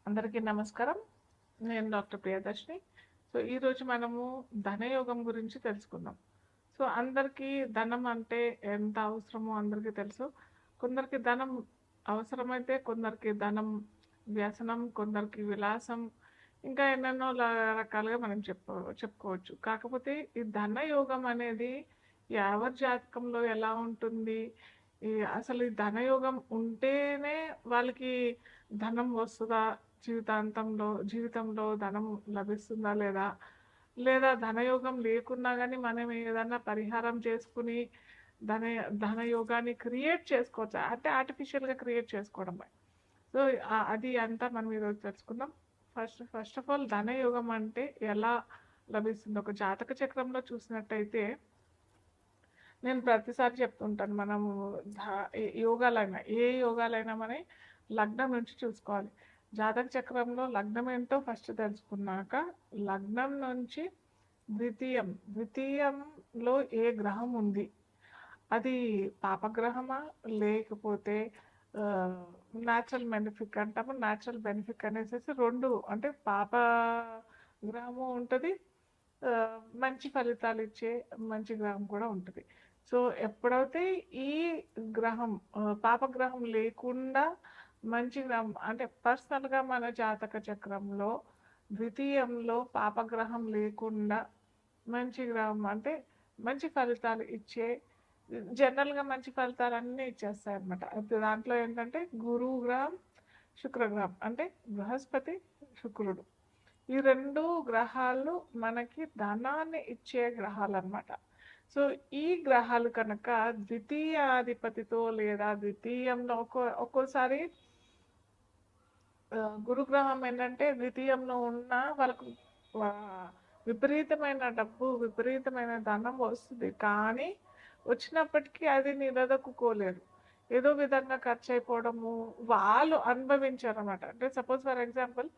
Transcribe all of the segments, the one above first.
అందరికీ నమస్కారం. నేను డాక్టర్ ప్రియదర్శిని. సో, ఈరోజు మనము ధనయోగం గురించి తెలుసుకుందాం. సో, అందరికీ ధనం అంటే ఎంత అవసరమో అందరికీ తెలుసు. కొందరికి ధనం అవసరమైతే, కొందరికి ధనం వ్యసనం, కొందరికి విలాసం, ఇంకా ఎన్నెన్నో రకాలుగా మనం చెప్పుకోవచ్చు. కాకపోతే ఈ ధనయోగం అనేది ఎవరి జాతకంలో ఎలా ఉంటుంది? అసలు ఈ ధనయోగం ఉంటేనే వాళ్ళకి ధనం వస్తదా? జీవితంలో ధనం లభిస్తుందా లేదా? లేదా ధనయోగం లేకున్నా గానీ మనం ఏదన్నా పరిహారం చేసుకుని ధన ధనయోగాన్ని క్రియేట్ చేసుకోవచ్చా? అంటే ఆర్టిఫిషియల్‌గా క్రియేట్ చేసుకోవడమే. సో, అది అంతా మనం ఈరోజు తెలుసుకుందాం. ఫస్ట్ ఆఫ్ ఆల్ ధనయోగం అంటే ఎలా లభిస్తుంది? ఒక జాతక చక్రంలో చూసినట్టయితే నేను ప్రతిసారి చెప్తుంటాను. మనము యోగాలైనా మన లగ్నం నుంచి చూసుకోవాలి. జాతక చక్రంలో లగ్నం ఏంటో ఫస్ట్ తెలుసుకున్నాక, లగ్నం నుంచి ద్వితీయంలో ఏ గ్రహం ఉంది, అది పాపగ్రహమా లేకపోతే న్యాచురల్ బెనిఫిక్ అంటాము. న్యాచురల్ బెనిఫిక్ అనేసి రెండు, అంటే పాప గ్రహము ఉంటుంది, మంచి ఫలితాలు ఇచ్చే మంచి గ్రహం కూడా ఉంటుంది. సో, ఎప్పుడైతే ఈ గ్రహం పాపగ్రహం లేకుండా మంచి గ్రహం, అంటే పర్సనల్గా మన జాతక చక్రంలో ద్వితీయంలో పాపగ్రహం లేకుండా మంచి గ్రహం, అంటే మంచి ఫలితాలు ఇచ్చే, జనరల్గా మంచి ఫలితాలన్నీ ఇచ్చేస్తాయి అన్నమాట. దాంట్లో ఏంటంటే గురువు గ్రహం, శుక్రగ్రహం, అంటే బృహస్పతి, శుక్రుడు, ఈ రెండు గ్రహాలు మనకి ధనాన్ని ఇచ్చే గ్రహాలు అన్నమాట. సో, ఈ గ్రహాలు కనుక ద్వితీయాధిపతితో లేదా ద్వితీయంలో ఒక్కోసారి గురుగ్రహం ఏంటంటే ద్వితీయంలో ఉన్న వాళ్ళకు విపరీతమైన డబ్బు, విపరీతమైన ధనం వస్తుంది. కానీ వచ్చినప్పటికీ అది నిలదొక్కుకోలేరు. ఏదో విధంగా ఖర్చు అయిపోవడము, వాళ్ళు అనుభవించారు అనమాట. అంటే సపోజ్ ఫర్ ఎగ్జాంపుల్,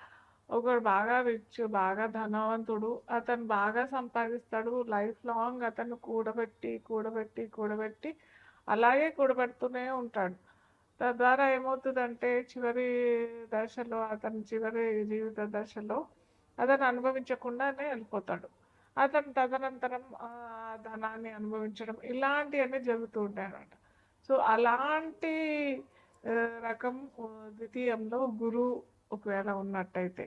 ఒకడు బాగా రిచ్, బాగా ధనవంతుడు, అతను బాగా సంపాదిస్తాడు. లైఫ్ లాంగ్ అతను కూడబెట్టి కూడబెట్టి కూడబెట్టి అలాగే కూడబెడుతూనే ఉంటాడు. తద్వారా ఏమవుతుందంటే చివరి జీవిత దశలో అతను అనుభవించకుండానే వెళ్ళిపోతాడు. అతను తదనంతరం ధనాన్ని అనుభవించడం ఇలాంటివన్నీ జరుగుతూ ఉంటాయి అన్నమాట. సో, అలాంటి రకం ద్వితీయంలో గురువు ఒకవేళ ఉన్నట్టయితే,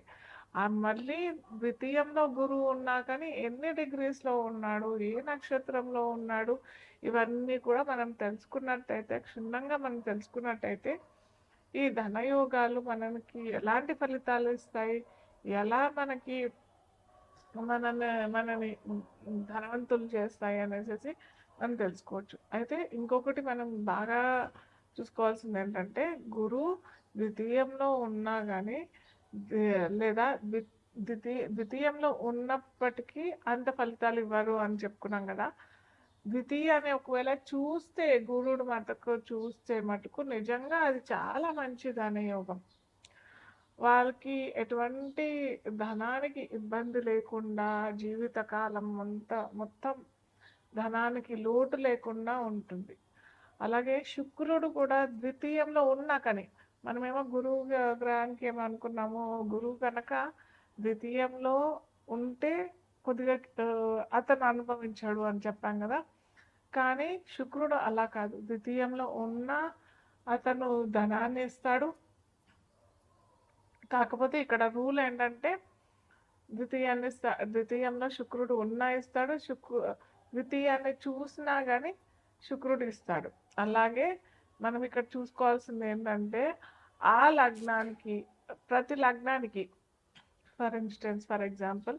మళ్ళీ ద్వితీయంలో గురువు ఉన్నా కానీ ఎన్ని డిగ్రీస్లో ఉన్నాడు, ఏ నక్షత్రంలో ఉన్నాడు, ఇవన్నీ కూడా మనం తెలుసుకున్నట్టయితే, క్షుణ్ణంగా మనం తెలుసుకున్నట్టయితే, ఈ ధనయోగాలు మనకి ఎలాంటి ఫలితాలు ఇస్తాయి, ఎలా మనని ధనవంతులు చేస్తాయి అనేసి మనం తెలుసుకోవచ్చు. అయితే ఇంకొకటి మనం బాగా చూసుకోవాల్సింది ఏంటంటే, గురువు ద్వితీయంలో ఉన్నా కానీ లేదా ద్వితీయంలో ఉన్నప్పటికీ అంత ఫలితాలు ఇవ్వరు అని చెప్పుకున్నాం కదా. ద్వితీయాన్ని ఒకవేళ చూస్తే, గురుడు చూస్తే మటుకు నిజంగా అది చాలా మంచి ధనయోగం. వాళ్ళకి ఎటువంటి ధనానికి ఇబ్బంది లేకుండా జీవితకాలం మొత్తం ధనానికి లోటు లేకుండా ఉంటుంది. అలాగే శుక్రుడు కూడా ద్వితీయంలో ఉన్నా కానీ, మనమేమో గురువు గ్రహానికి ఏమనుకున్నాము, గురువు కనుక ద్వితీయంలో ఉంటే కొద్దిగా అతను అనుభవించాడు అని చెప్పాం కదా. కానీ శుక్రుడు అలా కాదు, ద్వితీయంలో ఉన్న అతను ధనాన్ని ఇస్తాడు. కాకపోతే ఇక్కడ రూల్ ఏంటంటే, ద్వితీయంలో శుక్రుడు ఉన్నా ఇస్తాడు, ద్వితీయాన్ని చూసినా కానీ శుక్రుడు ఇస్తాడు. అలాగే మనం ఇక్కడ చూసుకోవాల్సింది ఏంటంటే, ఆ లగ్నానికి, ప్రతి లగ్నానికి, ఫర్ ఎగ్జాంపుల్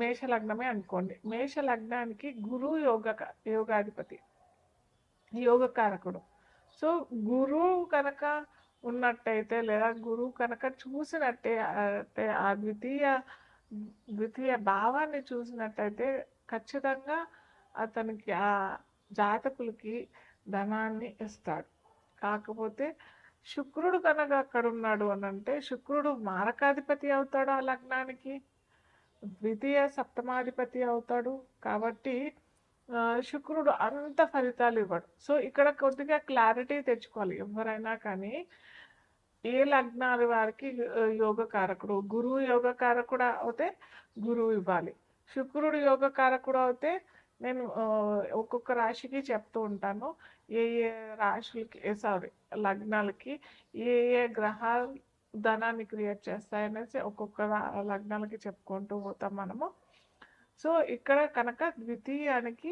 మేష లగ్నమే అనుకోండి. మేష లగ్నానికి గురువు యోగాధిపతి, యోగకారకుడు. సో, గురువు కనుక ఉన్నట్టయితే లేదా గురువు కనుక చూసినట్టే, ఆ ద్వితీయ భావాన్ని చూసినట్టయితే ఖచ్చితంగా అతనికి, ఆ జాతకులకి ధనాన్ని ఇస్తాడు. కాకపోతే శుక్రుడు కనుక అక్కడ ఉన్నాడు అని అంటే, శుక్రుడు మారకాధిపతి అవుతాడు ఆ లగ్నానికి, ద్వితీయ సప్తమాధిపతి అవుతాడు. కాబట్టి శుక్రుడు అంత ఫలితాలు ఇవ్వడు. సో, ఇక్కడ కొద్దిగా క్లారిటీ తెచ్చుకోవాలి ఎవరైనా కానీ. ఏ లగ్నాల వారికి యోగ కారకుడు, గురువు యోగ కారకుడు అవుతే గురువు ఇవ్వాలి. శుక్రుడు యోగ కారకుడు అవుతే నేను ఒక్కొక్క రాశికి చెప్తూ ఉంటాను, ఏ ఏ రాశులకి సారీ లగ్నాలకి ఏ ఏ గ్రహాలు ధనాన్ని క్రియేట్ చేస్తాయనేసి ఒక్కొక్క లగ్నాలకి చెప్పుకుంటూ పోతాం మనము. సో ఇక్కడ కనుక ద్వితీయానికి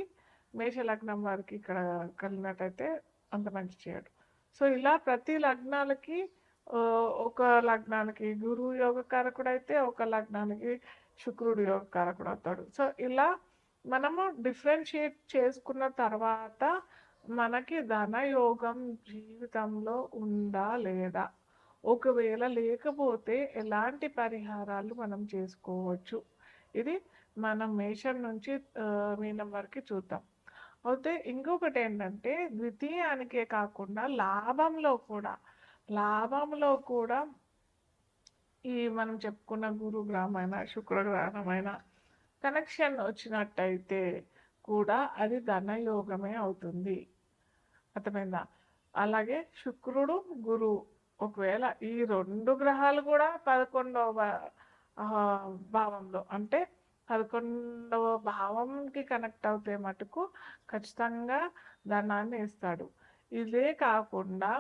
మేష లగ్నం వారికి ఇక్కడ కలిగినట్టయితే అంత మంచి చేయడు. సో ఇలా ప్రతి లగ్నాలకి ఒక లగ్నానికి గురువు యోగ కారకుడు అయితే ఒక లగ్నానికి శుక్రుడు యోగ కారకుడు అవుతాడు. సో ఇలా మనము డిఫరెన్షియేట్ చేసుకున్న తర్వాత మనకి ధనయోగం జీవితంలో ఉందా లేదా, ఒకవేళ లేకపోతే ఎలాంటి పరిహారాలు మనం చేసుకోవచ్చు, ఇది మనం మేషం నుంచి మీనం వరకు చూద్దాం. అయితే ఇంకొకటి ఏంటంటే ద్వితీయానికే కాకుండా లాభంలో కూడా ఈ మనం చెప్పుకున్న గురు గ్రహమైన శుక్రగ్రహమైన కనెక్షన్ వచ్చినట్టయితే కూడా అది ధనయోగమే అవుతుంది. అర్థమైందా? అలాగే శుక్రుడు గురువు ఒకవేళ ఈ రెండు గ్రహాలు కూడా 11వ భావంలో అంటే 11వ భావంకి కనెక్ట్ అవుతే మటుకు ఖచ్చితంగా ధనాన్ని ఇస్తాడు. ఇదే కాకుండా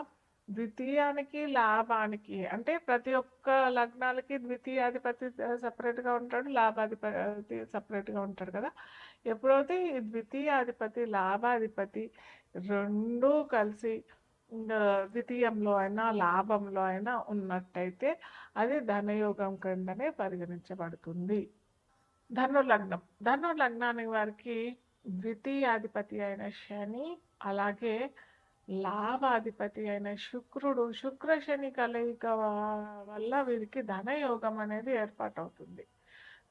ద్వితీయానికి లాభానికి అంటే ప్రతి ఒక్క లగ్నాలకి ద్వితీయాధిపతి సపరేట్గా ఉంటాడు, లాభాధిపతి సపరేట్గా ఉంటాడు కదా. ఎప్పుడైతే ఈ ద్వితీయాధిపతి లాభాధిపతి రెండూ కలిసి ద్వితీయంలో అయినా లాభంలో అయినా ఉన్నట్టయితే అది ధనయోగం కిందనే పరిగణించబడుతుంది. ధను లగ్నానికి వారికి ద్వితీయాధిపతి అయిన శని అలాగే లాభాధిపతి అయిన శుక్రుడు శుక్ర శని కలయిక వల్ల వీరికి ధనయోగం అనేది ఏర్పాటవుతుంది.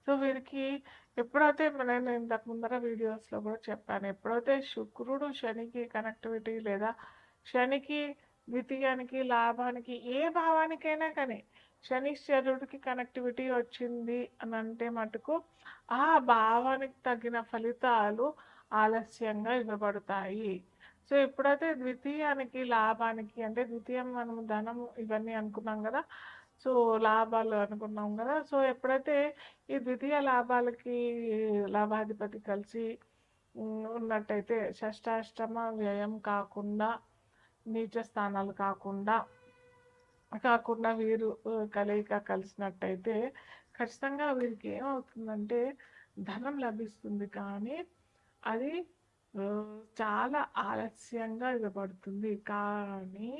సో వీరికి ఎప్పుడైతే నేను ఇంతకు ముందర వీడియోస్లో కూడా చెప్పాను, ఎప్పుడైతే శుక్రుడు శనికి కనెక్టివిటీ లేదా శనికి ద్వితీయానికి లాభానికి ఏ భావానికైనా కానీ శనిశ్చరుడికి కనెక్టివిటీ వచ్చింది అని అంటే మటుకు ఆ భావానికి తగిన ఫలితాలు ఆలస్యంగా ఇవ్వబడతాయి. సో ఎప్పుడైతే ద్వితీయానికి లాభానికి అంటే ద్వితీయం మనం ధనం ఇవన్నీ అనుకున్నాం కదా, సో లాభాలు అనుకున్నాం కదా. సో ఎప్పుడైతే ఈ ద్వితీయ లాభాలకి లాభాధిపతి కలిసి ఉన్నట్టయితే షష్టాష్టమ వ్యయం కాకుండా నీచ స్థానాలు కాకుండా వీరు కలయిక కలిసినట్టయితే ఖచ్చితంగా వీరికి ఏమవుతుందంటే ధనం లభిస్తుంది, కానీ అది చాలా ఆలస్యంగా ఇవ్వబడుతుంది. కానీ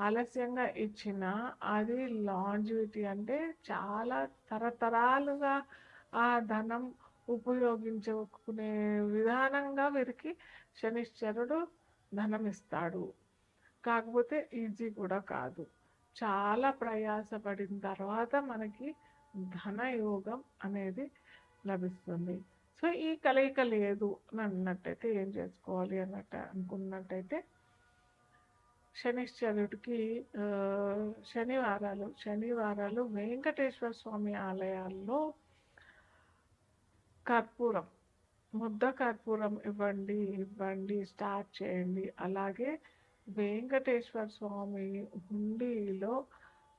ఆలస్యంగా ఇచ్చిన అది లాంజివిటీ అంటే చాలా తరతరాలుగా ఆ ధనం ఉపయోగించుకునే విధానంగా వీరికి శనిశ్చరుడు ధనం ఇస్తాడు. కాకపోతే ఈజీ కూడా కాదు, చాలా ప్రయాసపడిన తర్వాత మనకి ధనయోగం అనేది లభిస్తుంది. సో ఈ కలయిక లేదు అని అన్నట్టయితే ఏం చేసుకోవాలి అనుకున్నట్టయితే శనిశ్చరుడికి శనివారాలు వెంకటేశ్వర స్వామి ఆలయాల్లో ముద్ద కర్పూరం ఇవ్వండి స్టార్ట్ చేయండి. అలాగే వెంకటేశ్వర స్వామి హుండీలో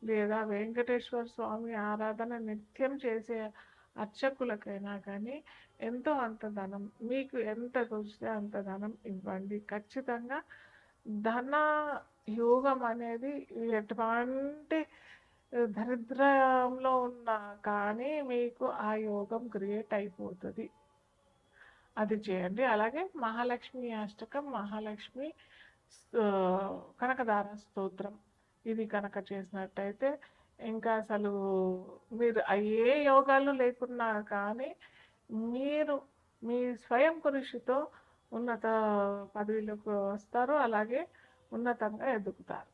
లేదా వెంకటేశ్వర స్వామి ఆరాధన నిత్యం చేసే అర్చకులకైనా కానీ ఎంతో అంత ధనం, మీకు ఎంత తోచితే అంత ధనం ఇవ్వండి. ఖచ్చితంగా ధన యోగం అనేది ఎటువంటి దరిద్రంలో ఉన్నా కానీ మీకు ఆ యోగం క్రియేట్ అయిపోతుంది, అది చేయండి. అలాగే మహాలక్ష్మి అష్టకం, మహాలక్ష్మి కనకదార స్తోత్రం ఇది కనుక చేసినట్టయితే ఇంకా అసలు మీరు ఏ యోగాలు లేకున్నా కానీ మీరు మీ స్వయం కృషితో ఉన్నత పదవిలోకి వస్తారు, అలాగే ఉన్నతంగా ఎదుగుతారు.